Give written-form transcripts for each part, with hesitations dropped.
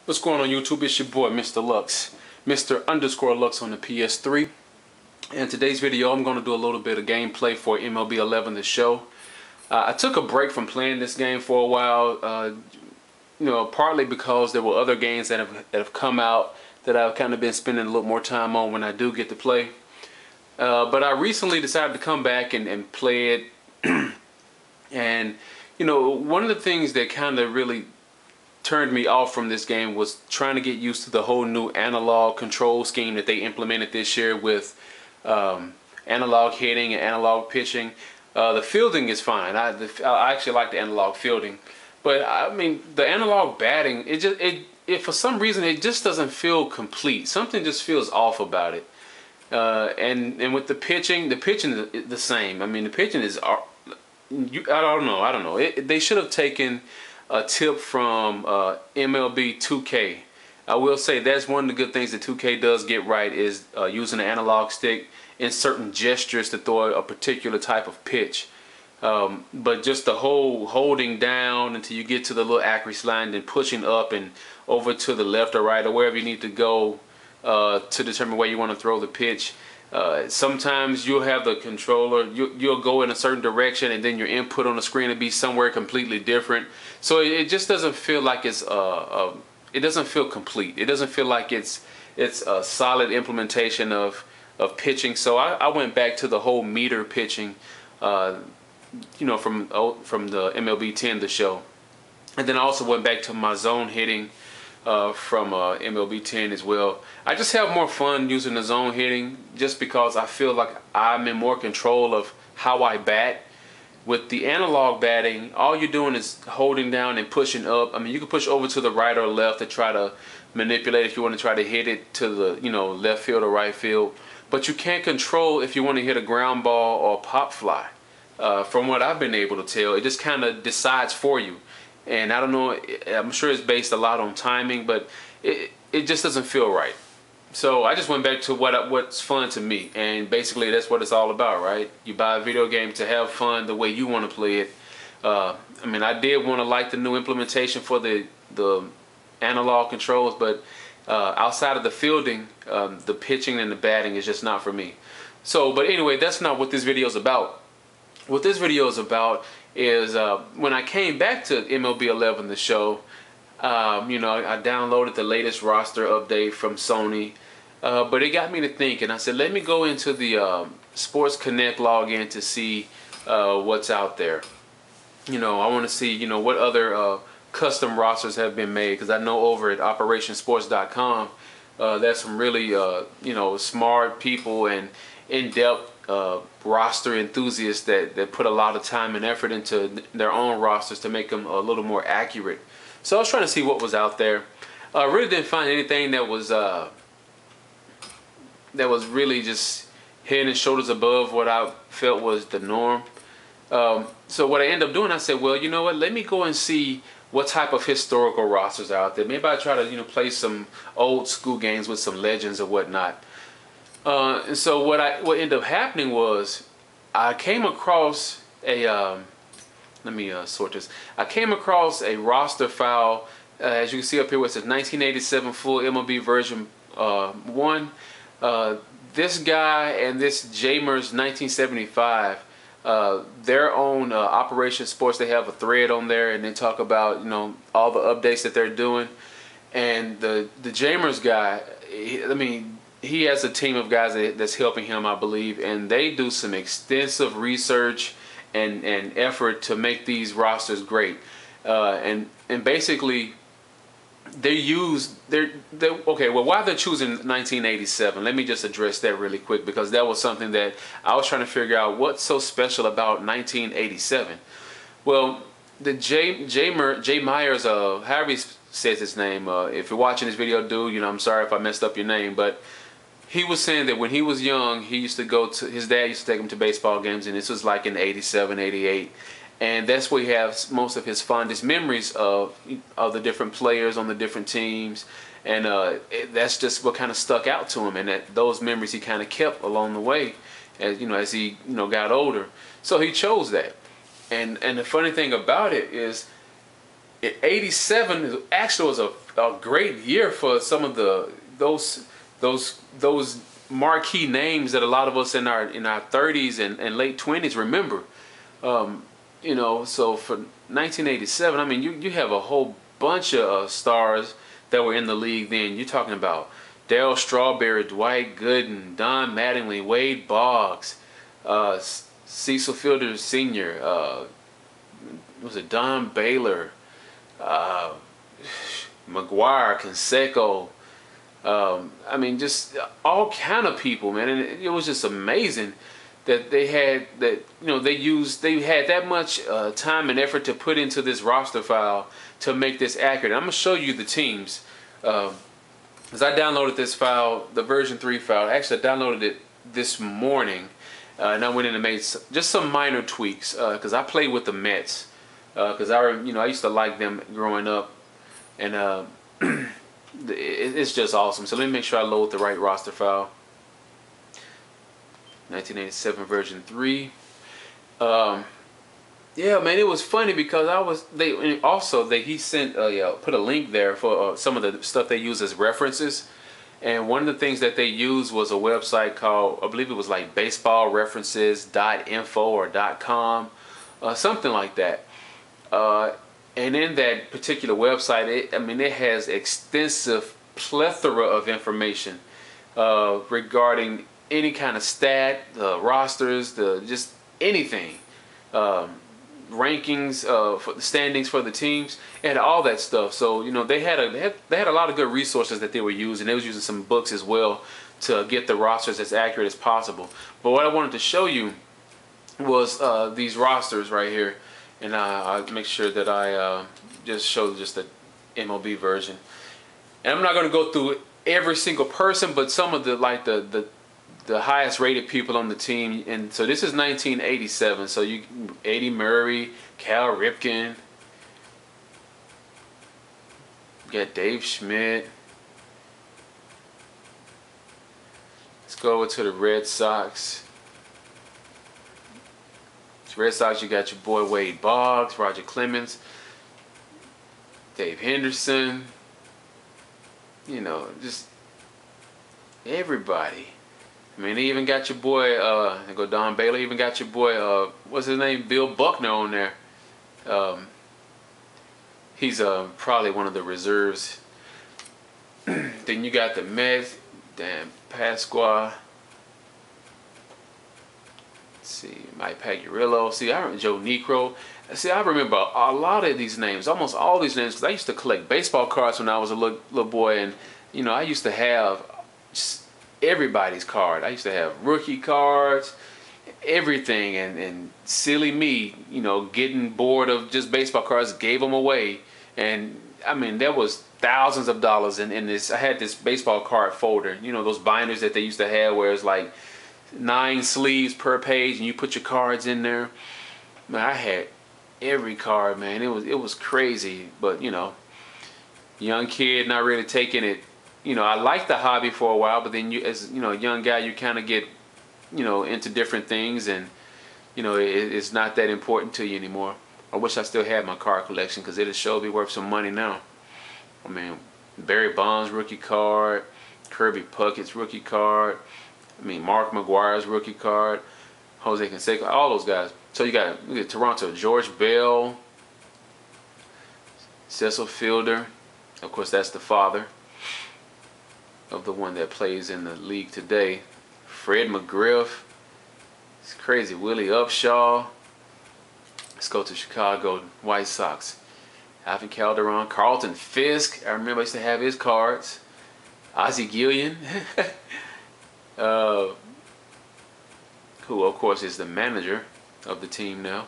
What's going on YouTube? It's your boy Mr. Lux, Mr._Lux on the PS3. And today's video I'm going to do a little bit of gameplay for MLB 11 the show. I took a break from playing this game for a while, partly because there were other games that have come out that I've kind of been spending a little more time on when I do get to play. But I recently decided to come back and play it. And one of the things that kind of really turned me off from this game was trying to get used to the whole new analog control scheme that they implemented this year with analog hitting and analog pitching. The fielding is fine. I actually like the analog fielding, but I mean the analog batting, it for some reason it just doesn't feel complete. Something just feels off about it. And with the pitching is the same. I mean the pitching is I don't know. They should have taken a tip from MLB 2K. I will say that's one of the good things that 2K does get right is using an analog stick in certain gestures to throw a particular type of pitch. But just the whole holding down until you get to the little accuracy line, then pushing up and over to the left or right or wherever you need to go to determine where you want to throw the pitch. Sometimes you'll have the controller, you'll go in a certain direction and then your input on the screen will be somewhere completely different. So it just doesn't feel like it doesn't feel complete. It doesn't feel like it's a solid implementation of pitching. So I went back to the whole meter pitching, from the MLB 10 the show. And then I also went back to my zone hitting from MLB 10 as well. I just have more fun using the zone hitting just because I feel like I'm in more control of how I bat. With the analog batting, all you're doing is holding down and pushing up. I mean, you can push over to the right or left to try to manipulate if you want to try to hit it to the left field or right field. But you can't control if you want to hit a ground ball or a pop fly. From what I've been able to tell, it just kind of decides for you. And I don't know, I'm sure it's based a lot on timing, but it just doesn't feel right. So I just went back to what's fun to me, and basically that's what it's all about, right? You buy a video game to have fun the way you want to play it. I mean, I did want to like the new implementation for the analog controls, but outside of the fielding, the pitching and the batting is just not for me. So, but anyway, that's not what this video is about. What this video is about is when I came back to MLB 11 the show, I downloaded the latest roster update from Sony, but it got me to thinking. I said, let me go into the Sports Connect login to see what's out there. I want to see what other custom rosters have been made, because I know over at operationsports.com there's some really smart people and in-depth roster enthusiasts that put a lot of time and effort into their own rosters to make them a little more accurate. So I was trying to see what was out there. I really didn't find anything that was really just head and shoulders above what I felt was the norm. So what I ended up doing, I said, well, you know what? Let me go and see what type of historical rosters are out there. Maybe I try to play some old school games with some legends or whatnot. And so what ended up happening was I came across a let me sort this. I came across a roster file, as you can see up here, where it says 1987 full MLB version 1. This guy and this Jamers 1975, their own Operation Sports, they have a thread on there, and they talk about all the updates that they're doing. And the Jamers guy, he has a team of guys that's helping him, I believe, and they do some extensive research and effort to make these rosters great. And basically, okay, well, why they're choosing 1987, let me just address that really quick, because that was something that I was trying to figure out what's so special about 1987. Well, the Jay Myers, however he says his name, if you're watching this video, dude, I'm sorry if I messed up your name, but he was saying that when he was young, his dad used to take him to baseball games, and this was like in 87, 88. And that's where he has most of his fondest memories of the different players on the different teams. And that's just what kind of stuck out to him. And those memories he kind of kept along the way as he got older. So he chose that. And the funny thing about it is '87 actually was a great year for some of those marquee names that a lot of us in our 30s and late 20s remember. You know, so for 1987, I mean, you have a whole bunch of stars that were in the league then. You're talking about Darryl Strawberry, Dwight Gooden, Don Mattingly, Wade Boggs, Cecil Fielder Sr., was it Don Baylor, McGuire, Canseco. I mean, just all kind of people, man, and it was just amazing that they had that. You know, they had that much time and effort to put into this roster file to make this accurate. I'm gonna show you the teams, because I downloaded this file, the version 3 file. Actually, I downloaded it this morning, and I went in and made just some minor tweaks because I played with the Mets, because I used to like them growing up, and it's just awesome. So let me make sure I load the right roster file. 1987 version 3. Yeah, man, it was funny because he sent put a link there for some of the stuff they use as references, and one of the things that they used was a website called, I believe it was like baseballreferences.info or .com, something like that. And in that particular website, it has extensive plethora of information regarding any kind of stat, the rosters, just anything, rankings, for the standings for the teams, and all that stuff. So they had a lot of good resources that they were using. They was using some books as well to get the rosters as accurate as possible. But what I wanted to show you was these rosters right here. And I'll make sure that I just show just the MLB version. And I'm not going to go through every single person, but some of the highest rated people on the team. And so this is 1987. So Eddie Murray, Cal Ripken, you got Dave Schmidt. Let's go over to the Red Sox. Red Sox, you got your boy Wade Boggs, Roger Clemens, Dave Henderson, just everybody. I mean, they even got your boy, they go Don Baylor, even got your boy, what's his name, Bill Buckner on there. He's probably one of the reserves. Then you got the Mets, Dan Pasqua. See, Mike Pagliarillo. See, Joe Necro. See, I remember a lot of these names, almost all these names, because I used to collect baseball cards when I was a little boy, and I used to have just everybody's card. I used to have rookie cards, everything, and silly me, getting bored of just baseball cards, gave them away, and I mean there was thousands of dollars in this. I had this baseball card folder, those binders that they used to have, where it's like 9 sleeves per page, and you put your cards in there. Man, I had every card, man. It was crazy, but young kid, not really taking it. I liked the hobby for a while, but then as a young guy, you kind of get into different things, and it's not that important to you anymore. I wish I still had my card collection, because it'd sure be worth some money now. I mean, Barry Bonds rookie card, Kirby Puckett's rookie card. I mean, Mark McGuire's rookie card, Jose Canseco, all those guys. So you got Toronto, George Bell, Cecil Fielder. Of course, that's the father of the one that plays in the league today. Fred McGriff. It's crazy. Willie Upshaw. Let's go to Chicago White Sox. Alvin Calderon, Carlton Fisk. I remember I used to have his cards. Ozzie Guillen. Who of course is the manager of the team now.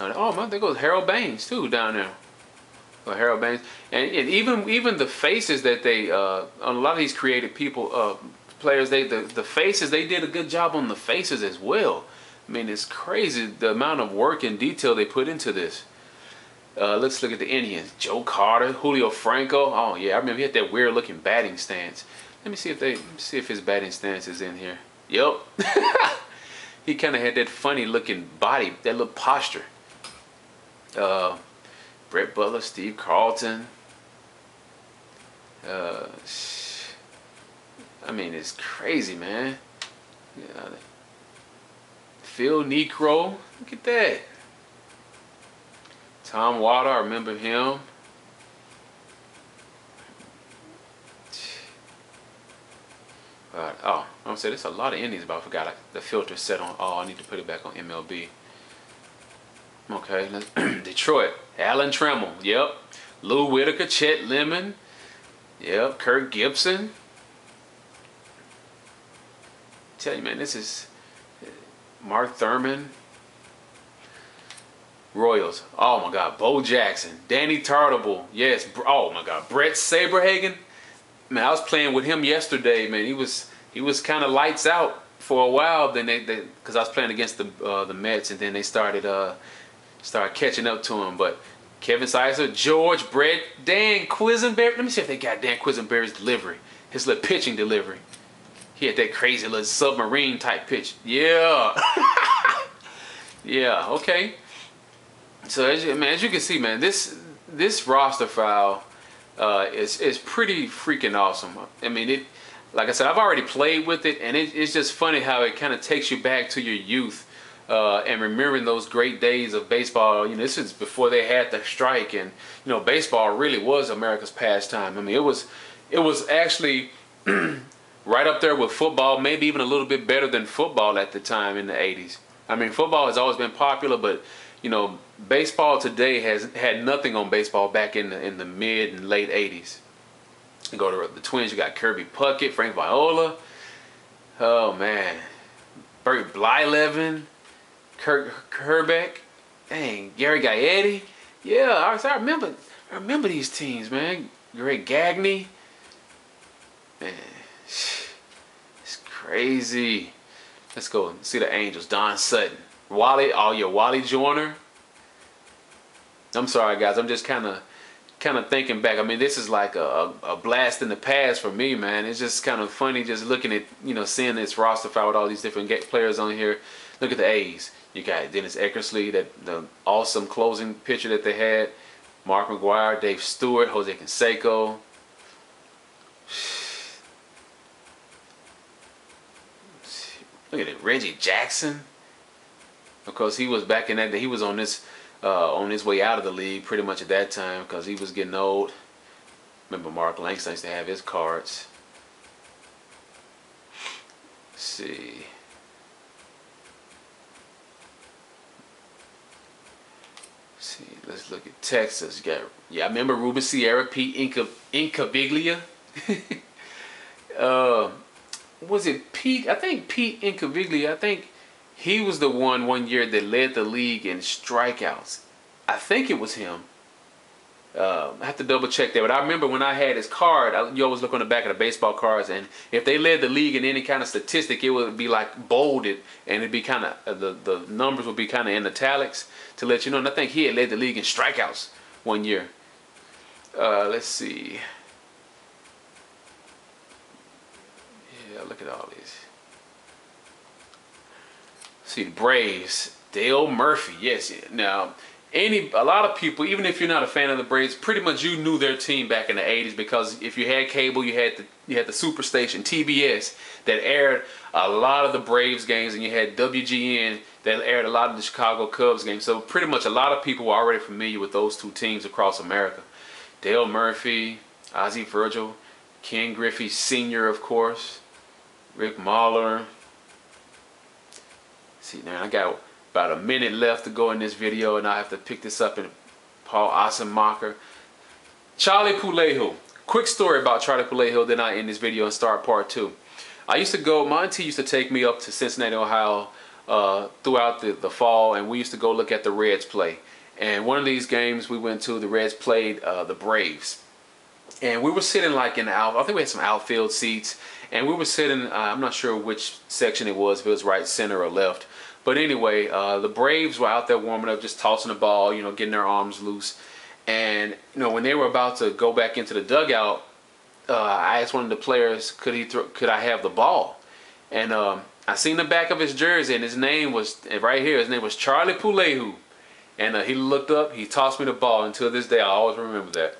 Oh man, there goes Harold Baines too down there. Harold Baines, and even the faces that they on a lot of these creative people, players, the faces, they did a good job on the faces as well. I mean, it's crazy the amount of work and detail they put into this. Let's look at the Indians. Joe Carter, Julio Franco. Oh yeah, I remember he had that weird looking batting stance. Let me see if his batting stance is in here. Yup. He kind of had that funny looking body, that little posture. Uh, Brett Butler, Steve Carlton. Uh, I mean, it's crazy, man. Yeah, Phil Necro. Look at that. Tom Water, I remember him. Oh, I'm gonna say there's a lot of Indians, but I forgot the filter set on. Oh, I need to put it back on MLB. Okay, Detroit. Alan Trammell. Yep. Lou Whitaker, Chet Lemon. Yep. Kirk Gibson. Tell you, man, this is Mark Thurman. Royals. Oh my God. Bo Jackson. Danny Tartable. Yes. Oh my God. Brett Saberhagen. Man, I was playing with him yesterday. Man, he was kind of lights out for a while. Then because I was playing against the Mets, and then they started catching up to him. But Kevin Sizer, George Brett, Dan Quisenberry. Let me see if they got Dan Quisenberry's delivery, his little pitching delivery. He had that crazy little submarine type pitch. Yeah. Yeah. Okay. So as you can see, man, this roster file is pretty freaking awesome. I mean, like I said, I've already played with it, and it's just funny how it kind of takes you back to your youth and remembering those great days of baseball. You know, this is before they had the strike, and you know, baseball really was America's pastime. I mean, it was actually right up there with football, maybe even a little bit better than football at the time in the 80s. I mean, football has always been popular, but you know, baseball today has had nothing on baseball back in the mid and late 80s. You go to the Twins, you got Kirby Puckett, Frank Viola. Oh man, Bert Blyleven, Kurt Herbeck, dang, Gary Gaetti. Yeah, I remember these teams, man. Greg Gagne, man, it's crazy. Let's go see the Angels. Don Sutton. Wally, oh yeah, Wally Joyner. I'm sorry, guys. I'm just kind of thinking back. I mean, this is like a blast in the past for me, man. It's just kind of funny just looking at, you know, seeing this roster file with all these different players on here. Look at the A's. You got Dennis Eckersley, the awesome closing pitcher that they had. Mark McGwire, Dave Stewart, Jose Canseco. Look at it, Reggie Jackson. Of course, he was back in that day. He was on his way out of the league pretty much at that time because he was getting old. Remember Mark Langston used to have his cards. Let's see. Let's look at Texas. You got, yeah, I remember Ruben Sierra, Pete Incaviglia. Was it Pete? I think Pete Incaviglia. I think he was the one year that led the league in strikeouts. I think it was him. I have to double check that, but I remember when I had his card, you always look on the back of the baseball cards, and if they led the league in any kind of statistic, it would be like bolded, and it'd be kind of the numbers would be kind of in italics to let you know. And I think he had led the league in strikeouts one year. Let's see. Yeah, look at all these. See the Braves, Dale Murphy. Yes, now. A lot of people, even if you're not a fan of the Braves, pretty much you knew their team back in the 80s because if you had cable, you had the Superstation, TBS, that aired a lot of the Braves games, and you had WGN that aired a lot of the Chicago Cubs games. So pretty much a lot of people were already familiar with those two teams across America. Dale Murphy, Ozzie Virgil, Ken Griffey Sr., of course, Rick Mahler. See, now I got about a minute left to go in this video, and I have to pick this up in Paul Ossenmacher. Charlie Pulejo. Quick story about Charlie Pulejo, then I end this video and start part 2. I used to go, my auntie used to take me up to Cincinnati, Ohio throughout the fall, and we used to go look at the Reds play. And one of these games we went to, the Reds played the Braves. And we were sitting like in the I think we had some outfield seats, and we were sitting, I'm not sure which section it was, if it was right, center, or left. But anyway, the Braves were out there warming up, just tossing the ball, you know, getting their arms loose. And, you know, when they were about to go back into the dugout, I asked one of the players, could I have the ball? And I seen the back of his jersey, and his name was, right here, his name was Charlie Pulejo. And he looked up, he tossed me the ball. Until this day, I always remember that.